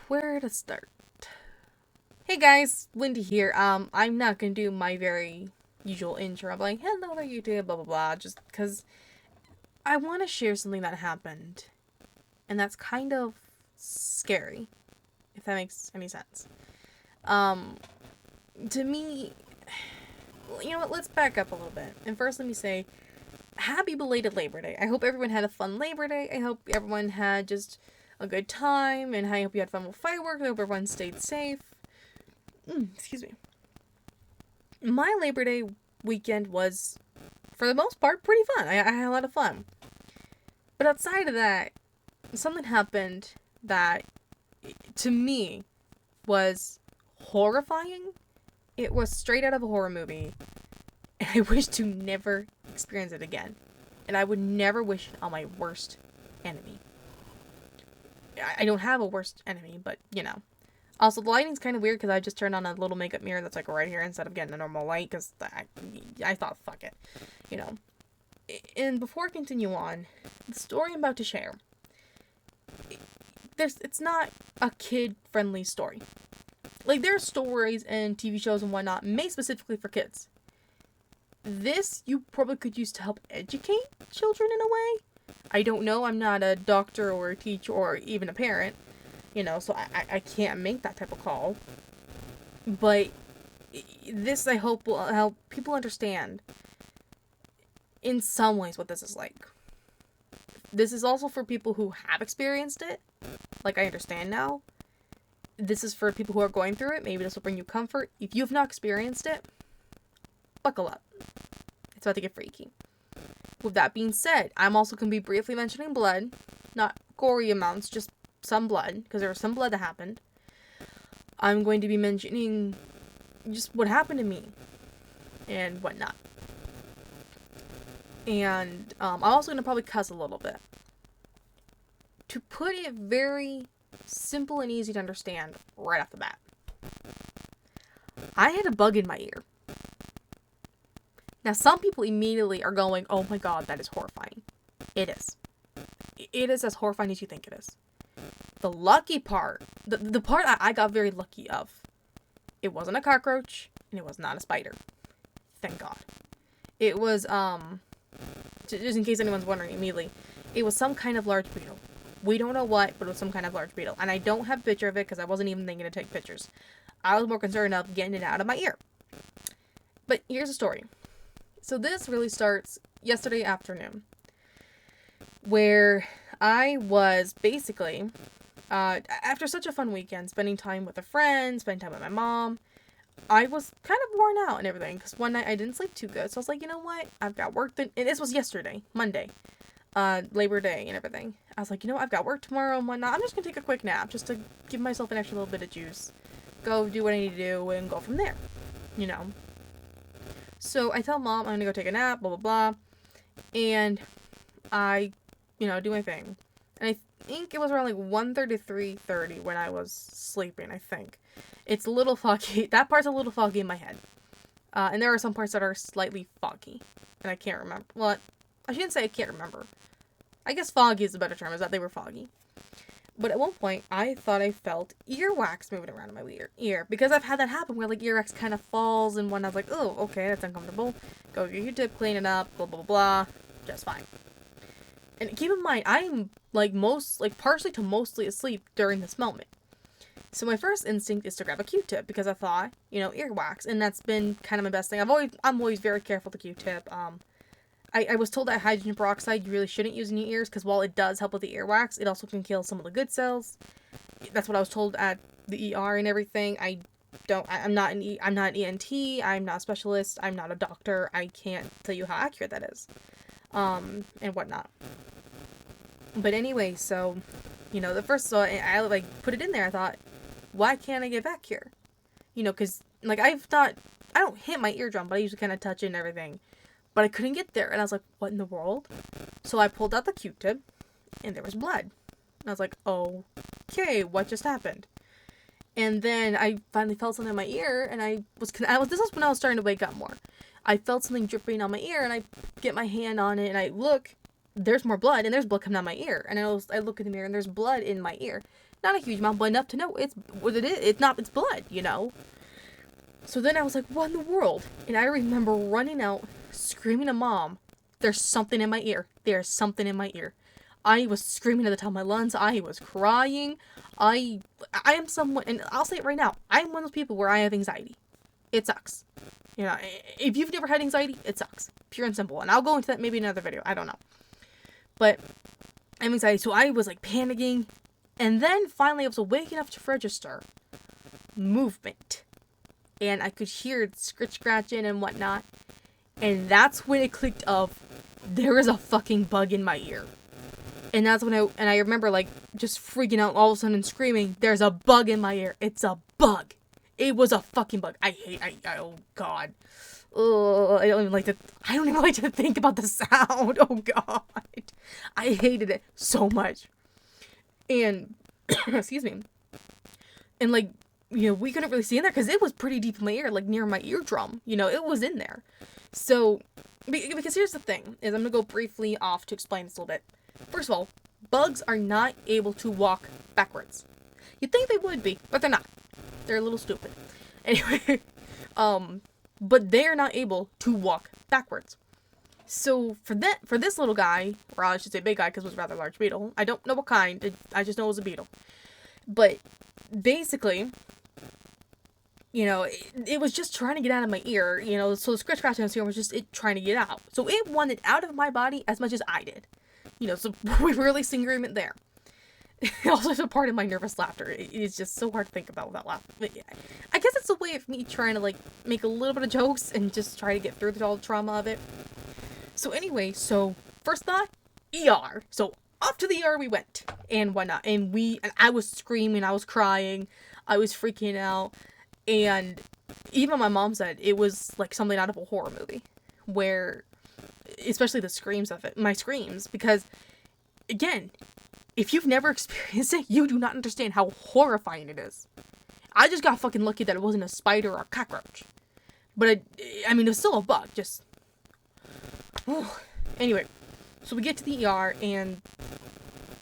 Where to start? Hey guys, Wendy here. I'm not gonna do my very usual intro of like, hello there YouTube, blah blah blah, just because I want to share something that happened. And that's kind of scary, if that makes any sense. Um, to me, you know what, let's back up a little bit. And first let me say, happy belated Labor Day. I hope everyone had a fun Labor Day. I hope everyone had just a good time, and I hope you had fun with fireworks. I hope everyone stayed safe. Excuse me. My Labor Day weekend was, for the most part, pretty fun. I had a lot of fun. But outside of that, something happened that, to me, was horrifying. It was straight out of a horror movie, and I wish to never experience it again. And I would never wish it on my worst enemy. I don't have a worst enemy, but, you know. Also, the lighting's kind of weird because I just turned on a little makeup mirror that's like right here instead of getting a normal light because I thought, fuck it, you know. And before I continue on, the story I'm about to share, it's not a kid-friendly story. Like, there are stories and TV shows and whatnot made specifically for kids. This you probably could use to help educate children in a way. I don't know, I'm not a doctor or a teacher or even a parent, you know, so I can't make that type of call. But this, I hope, will help people understand in some ways what this is like. This is also for people who have experienced it, like I understand now. This is for people who are going through it. Maybe this will bring you comfort. If you have not experienced it, buckle up. It's about to get freaky. With that being said, I'm also going to be briefly mentioning blood. Not gory amounts, just some blood, because there was some blood that happened. I'm going to be mentioning just what happened to me and whatnot. And I'm also going to probably cuss a little bit. To put it very simple and easy to understand right off the bat, I had a bug in my ear. Now, some people immediately are going, oh my god, that is horrifying. It is. It is as horrifying as you think it is. The lucky part, the part I got very lucky of, it wasn't a cockroach, and it was not a spider. Thank God. It was, just in case anyone's wondering immediately, it was some kind of large beetle. We don't know what, but it was some kind of large beetle. And I don't have a picture of it because I wasn't even thinking to take pictures. I was more concerned of getting it out of my ear. But here's the story. So this really starts yesterday afternoon, where I was basically, after such a fun weekend, spending time with a friend, spending time with my mom, I was kind of worn out and everything, because one night I didn't sleep too good, so I was like, you know what, I've got work, and this was yesterday, Monday, Labor Day and everything. I was like, you know what, I've got work tomorrow and whatnot, I'm just gonna take a quick nap, just to give myself an extra little bit of juice, go do what I need to do, and go from there, you know. So I tell mom I'm gonna go take a nap, blah blah blah, and I, you know, do my thing. And I think it was around like 1:30, 3:30 when I was sleeping, I think. It's a little foggy. That part's a little foggy in my head. And there are some parts that are slightly foggy. And I can't remember. Well, I shouldn't say I can't remember. I guess foggy is the better term, is that they were foggy. But at one point, I thought I felt earwax moving around in my ear. Because I've had that happen where, like, earwax kind of falls and when I was like, oh, okay, that's uncomfortable. Go get your tip, clean it up, blah, blah, blah. Just fine. And keep in mind, I'm, like, partially to mostly asleep during this moment. So my first instinct is to grab a Q-tip because I thought, you know, earwax. And that's been kind of my best thing. I'm always very careful with the Q-tip. I was told that hydrogen peroxide you really shouldn't use in your ears because while it does help with the earwax, it also can kill some of the good cells. That's what I was told at the ER and everything. I'm not an ENT, I'm not a specialist, I'm not a doctor, I can't tell you how accurate that is. And whatnot. But anyway, so, you know, I like put it in there, I thought, why can't I get back here? You know, because, like, I don't hit my eardrum, but I usually kind of touch it and everything. But I couldn't get there, and I was like, what in the world? So I pulled out the Q-tip, and there was blood. And I was like, okay, what just happened? And then I finally felt something in my ear, and this was when I was starting to wake up more. I felt something dripping on my ear, and I get my hand on it, and I look, there's more blood, and there's blood coming out my ear. And I look in the mirror, and there's blood in my ear. Not a huge amount, but enough to know it's what it is. It's blood, you know? So then I was like, what in the world? And I remember running out, screaming to Mom, there's something in my ear. There's something in my ear. I was screaming at the top of my lungs. I was crying. I am someone, and I'll say it right now, I'm one of those people where I have anxiety. It sucks. You know, if you've never had anxiety, it sucks. Pure and simple. And I'll go into that maybe in another video. I don't know. But I have anxiety, so I was like panicking. And then finally I was awake enough to register movement. And I could hear scratching and whatnot. And that's when it clicked of, there is a fucking bug in my ear. And that's when I remember like just freaking out all of a sudden and screaming, there's a bug in my ear. It's a bug. It was a fucking bug. Oh god. I don't even like to think about the sound. Oh god. I hated it so much. And, excuse me. And like, you know, we couldn't really see in there because it was pretty deep in my ear, like near my eardrum. You know, it was in there. So, because here's the thing, is I'm going to go briefly off to explain this a little bit. First of all, bugs are not able to walk backwards. You'd think they would be, but they're not. They're a little stupid. Anyway, but they're not able to walk backwards. So, for this little guy, or I should say big guy because it was a rather large beetle. I don't know what kind, I just know it was a beetle. But, basically, you know, it was just trying to get out of my ear, you know, so the scratch in here was just it trying to get out. So it wanted out of my body as much as I did. You know, so we were really in agreement there. Also, it's a part of my nervous laughter. It's just so hard to think about without laughing. But yeah, I guess it's a way of me trying to, like, make a little bit of jokes and just try to get through all the trauma of it. So anyway, so first thought, ER. So off to the ER we went and whatnot. And I was screaming, I was crying, I was freaking out. And even my mom said it was like something out of a horror movie, where, especially the screams of it, my screams, because, again, if you've never experienced it, you do not understand how horrifying it is. I just got fucking lucky that it wasn't a spider or a cockroach. But, I mean, it was still a bug, just... Anyway, so we get to the ER and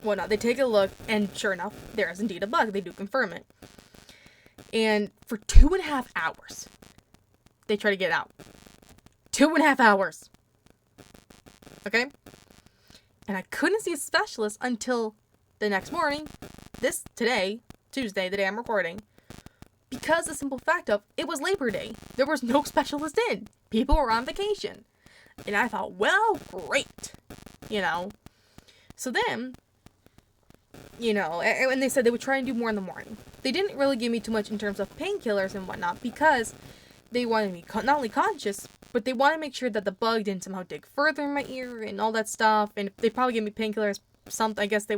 whatnot. They take a look, and sure enough, there is indeed a bug. They do confirm it. And for 2.5 hours, they try to get out. 2.5 hours. Okay? And I couldn't see a specialist until the next morning, today, Tuesday, the day I'm recording, because the simple fact of, it was Labor Day. There was no specialist in. People were on vacation. And I thought, well, great. You know? So then, you know, and they said they would try and do more in the morning. They didn't really give me too much in terms of painkillers and whatnot because they wanted me not only conscious, but they wanted to make sure that the bug didn't somehow dig further in my ear and all that stuff. And if they probably gave me painkillers, I guess I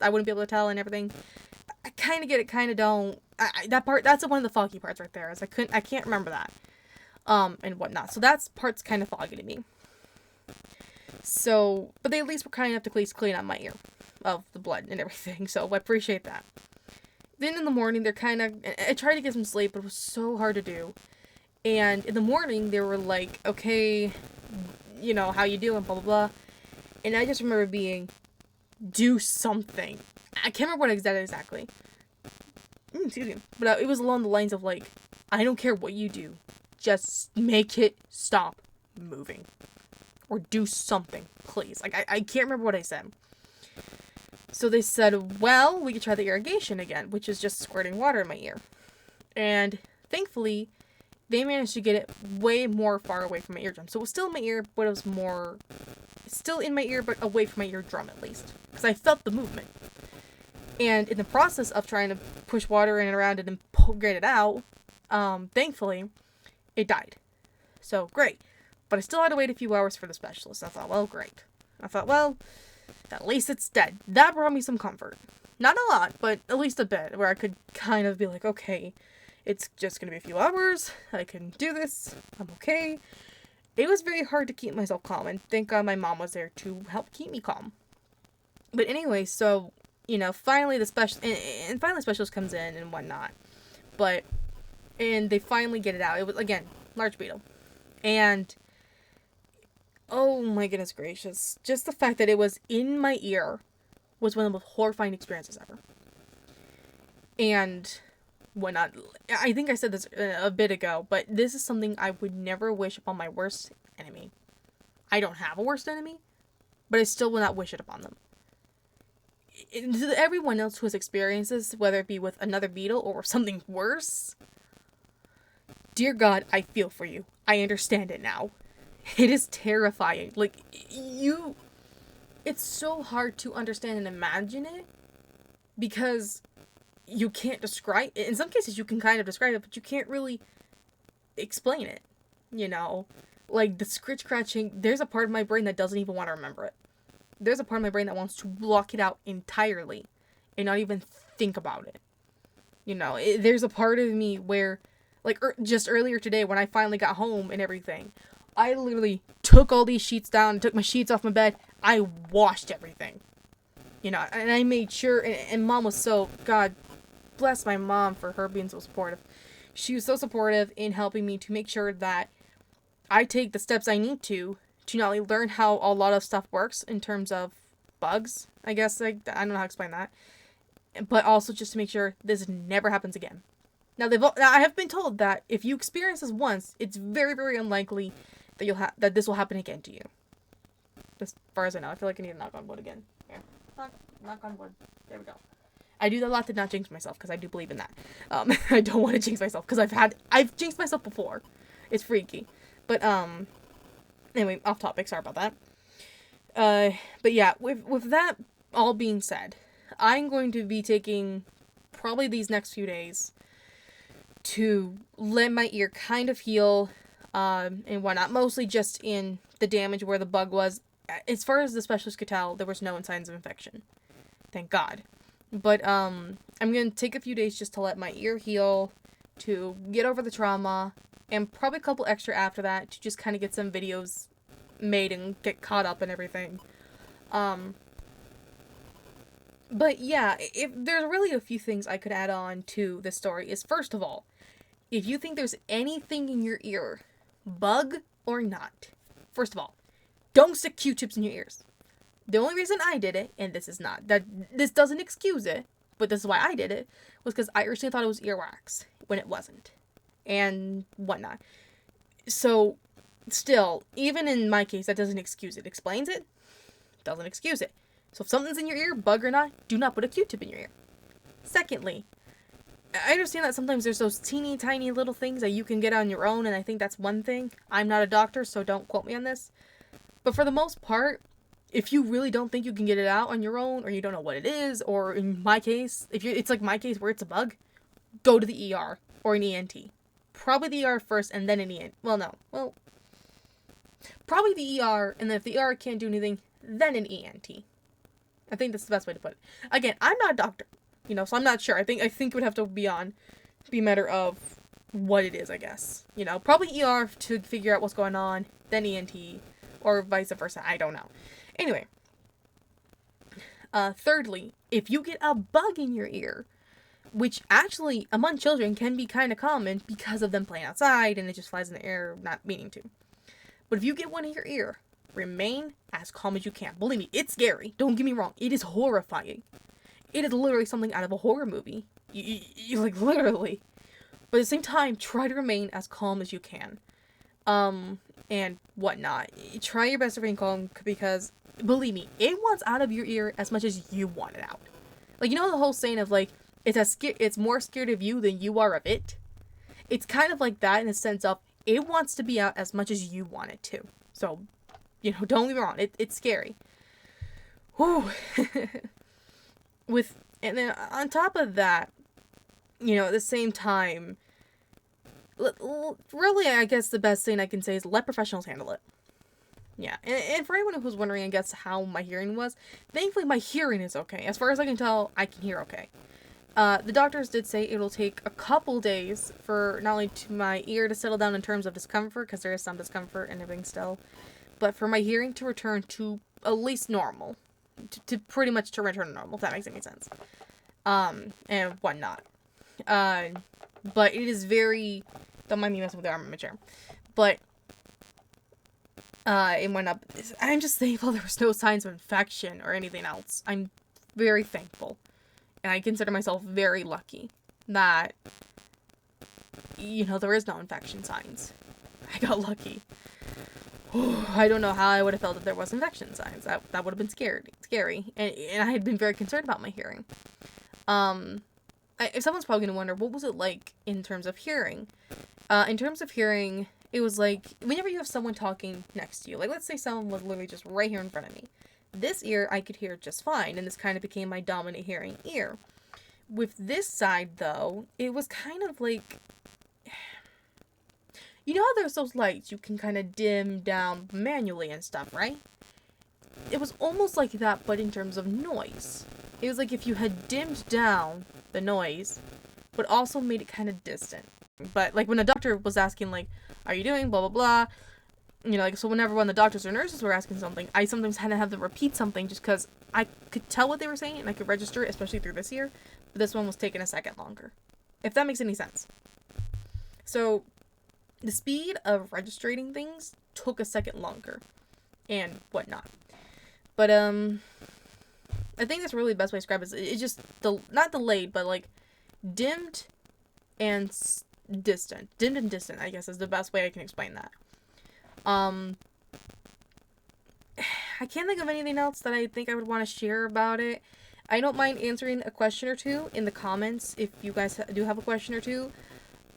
wouldn't be able to tell and everything. I kind of get it, kind of don't. That's one of the foggy parts right there. Is I can't remember that. And whatnot. So that's part's kind of foggy to me. So, but they at least were kind enough to at least clean out my ear of the blood and everything. So I appreciate that. Then in the morning, I tried to get some sleep, but it was so hard to do. And in the morning, they were like, okay, you know, how you doing, blah, blah, blah. And I just remember being, do something. I can't remember what exactly. Excuse me. But it was along the lines of, like, I don't care what you do. Just make it stop moving. Or do something, please. Like, I can't remember what I said. So they said, well, we could try the irrigation again, which is just squirting water in my ear. And thankfully, they managed to get it way more far away from my eardrum. So it was still in my ear, but it was more... still in my ear, but away from my eardrum at least. Because I felt the movement. And in the process of trying to push water in and around it and get it out, thankfully, it died. So, great. But I still had to wait a few hours for the specialist. I thought, well, great. I thought, well, at least it's dead. That brought me some comfort. Not a lot, but at least a bit, where I could kind of be like, okay, it's just going to be a few hours. I can do this. I'm okay. It was very hard to keep myself calm, and thank God my mom was there to help keep me calm. But anyway, so, you know, finally the specialist comes in and whatnot. And they finally get it out. It was, again, large beetle. And, oh my goodness gracious. Just the fact that it was in my ear was one of the most horrifying experiences ever. and whatnot. I think I said this a bit ago, but this is something I would never wish upon my worst enemy. I don't have a worst enemy, but I still will not wish it upon them. To everyone else who has experienced this, whether it be with another beetle or something worse, dear God, I feel for you. I understand it now. It is terrifying. Like, it's so hard to understand and imagine it because you can't describe it. In some cases, you can kind of describe it, but you can't really explain it. You know? Like, the scratching, there's a part of my brain that doesn't even want to remember it. There's a part of my brain that wants to block it out entirely and not even think about it. You know, there's a part of me where, like, just earlier today when I finally got home and everything, I literally took all these sheets down, took my sheets off my bed, I washed everything. You know, and I made sure, and Mom was so, God bless my mom for her being so supportive. She was so supportive in helping me to make sure that I take the steps I need to not only learn how a lot of stuff works in terms of bugs, I guess, I don't know how to explain that, but also just to make sure this never happens again. Now, I have been told that if you experience this once, it's very, very unlikely that that this will happen again to you. As far as I know, I feel like I need to knock on wood again. Here, knock on wood. There we go. I do that a lot to not jinx myself because I do believe in that. I don't want to jinx myself because I've jinxed myself before. It's freaky, but anyway, off topic. Sorry about that. But yeah, with that all being said, I'm going to be taking probably these next few days to let my ear kind of heal, and whatnot. Mostly just in the damage where the bug was. As far as the specialist could tell, there was no signs of infection. Thank God. But I'm gonna take a few days just to let my ear heal, to get over the trauma, and probably a couple extra after that to just kind of get some videos made and get caught up and everything. But yeah, if there's really a few things I could add on to this story is, first of all, if you think there's anything in your ear, bug or not, first of all, don't stick Q-tips in your ears. The only reason I did it, and this doesn't excuse it, but this is why I did it, was because I originally thought it was earwax when it wasn't, and whatnot. So, still, even in my case, that doesn't excuse it. Explains it, doesn't excuse it. So if something's in your ear, bug or not, do not put a Q-tip in your ear. Secondly, I understand that sometimes there's those teeny tiny little things that you can get on your own, and I think that's one thing. I'm not a doctor, so don't quote me on this. But for the most part, if you really don't think you can get it out on your own, or you don't know what it is, or in my case, it's like my case where it's a bug, go to the ER or an ENT. Probably the ER first and then an ENT. Probably the ER, and then if the ER can't do anything, then an ENT. I think that's the best way to put it. Again, I'm not a doctor, so I'm not sure. I think it would have to be a matter of what it is, I guess. Probably ER to figure out what's going on, then ENT, or vice versa. I don't know. Anyway, thirdly, if you get a bug in your ear, which actually among children can be kind of common because of them playing outside and it just flies in the air not meaning to. But if you get one in your ear, remain as calm as you can. Believe me, it's scary. Don't get me wrong. It is horrifying. It is literally something out of a horror movie. You like, literally. But at the same time, try to remain as calm as you can. And whatnot. Try your best to remain calm because, believe me, it wants out of your ear as much as you want it out. Like, the whole saying of, like, it's more scared of you than you are of it? It's kind of like that in the sense of, it wants to be out as much as you want it to. So, don't get me wrong, it's scary. Whew. And then on top of that, at the same time, really, I guess the best thing I can say is let professionals handle it. Yeah, and for anyone who's wondering, I guess, how my hearing was, thankfully my hearing is okay. As far as I can tell, I can hear okay. The doctors did say it'll take a couple days for not only to my ear to settle down in terms of discomfort, because there is some discomfort and everything still, but for my hearing to return to at least normal. To pretty much to return to normal, if that makes any sense. And whatnot. But it is very... Don't mind me messing with the arm in my chair. But, and whatnot. I'm just thankful there was no signs of infection or anything else. I'm very thankful. And I consider myself very lucky that, there is no infection signs. I got lucky. I don't know how I would have felt if there was infection signs. That would have been scary. And I had been very concerned about my hearing. Someone's probably going to wonder, what was it like in terms of hearing? In terms of hearing, it was like, whenever you have someone talking next to you, like, let's say someone was literally just right here in front of me. This ear, I could hear just fine, and this kind of became my dominant hearing ear. With this side, though, it was kind of like, you know how there's those lights you can kind of dim down manually and stuff, right? It was almost like that, but in terms of noise. It was like if you had dimmed down the noise, but also made it kind of distant. But, like, when the doctor was asking, like, are you doing blah, blah, blah, like, so whenever when the doctors or nurses were asking something, I sometimes had to have them repeat something just because I could tell what they were saying and I could register it, especially through this ear, but this one was taking a second longer. If that makes any sense. So, the speed of registering things took a second longer and whatnot. But, I think that's really the best way to describe it. It's just, not delayed, but, like, dimmed and distant. Dimmed and distant, I guess, is the best way I can explain that. I can't think of anything else that I think I would want to share about it. I don't mind answering a question or two in the comments if you guys do have a question or two.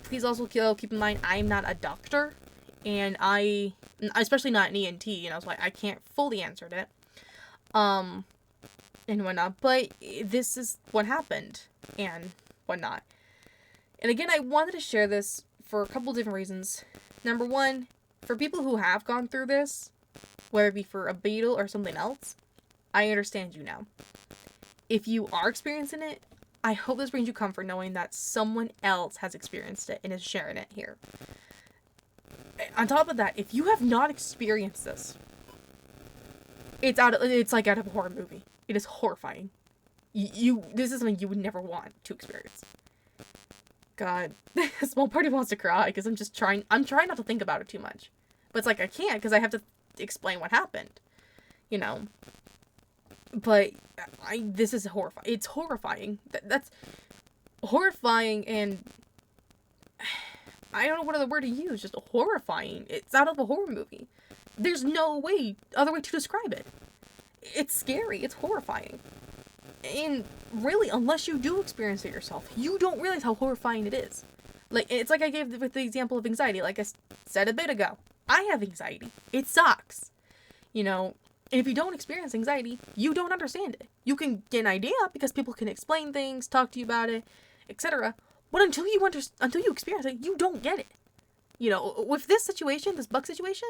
Please also keep in mind I'm not a doctor, and especially not an ENT, so I can't fully answer it. And whatnot, but this is what happened, and whatnot. And again, I wanted to share this for a couple different reasons. Number one, for people who have gone through this, whether it be for a beetle or something else, I understand you now. If you are experiencing it, I hope this brings you comfort knowing that someone else has experienced it and is sharing it here. On top of that, if you have not experienced this, it's like out of a horror movie. It is horrifying. This is something you would never want to experience. God, a small part of me wants to cry because I'm trying not to think about it too much. But it's like I can't because I have to explain what happened. But this is horrifying. It's horrifying. That's horrifying, and I don't know what other word to use. Just horrifying. It's out of a horror movie. There's no other way to describe it. It's scary. It's horrifying. And really, unless you do experience it yourself, you don't realize how horrifying it is. Like, it's like I gave with the example of anxiety. Like I said a bit ago, I have anxiety. It sucks. And if you don't experience anxiety, you don't understand it. You can get an idea because people can explain things, talk to you about it, etc. But until you experience it, you don't get it. With this situation, this bug situation,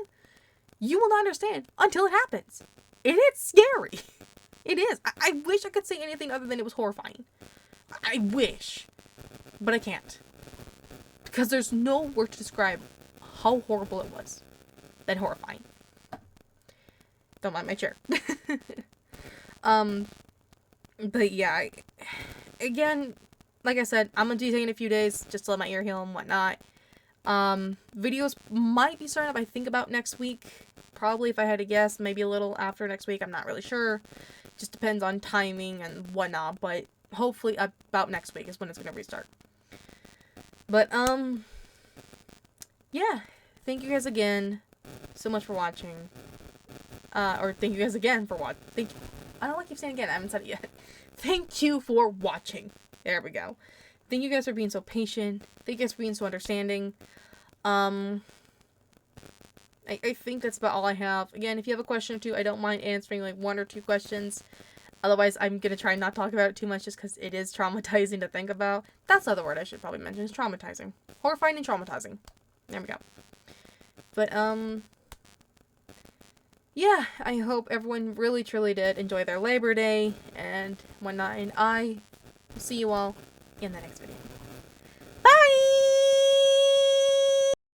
you will not understand until it happens. And it's scary. It is. I wish I could say anything other than it was horrifying. I wish. But I can't. Because there's no word to describe how horrible it was. Than horrifying. Don't mind my chair. But yeah. Again, like I said, I'm going to be taking a few days just to let my ear heal and whatnot. Videos might be starting up, I think, about next week. Probably, if I had to guess, maybe a little after next week. I'm not really sure. Just depends on timing and whatnot, but hopefully about next week is when it's going to restart. But, yeah. Thank you guys again so much for watching. Or thank you guys again for watching. I don't know why I keep saying again. I haven't said it yet. Thank you for watching. There we go. Thank you guys for being so patient. Thank you guys for being so understanding. I think that's about all I have. Again, if you have a question or two, I don't mind answering like 1 or 2 questions. Otherwise, I'm going to try not to talk about it too much just because it is traumatizing to think about. That's the other word I should probably mention. Is traumatizing. Horrifying and traumatizing. There we go. But, yeah, I hope everyone really, truly did enjoy their Labor Day and whatnot. And I will see you all in the next video.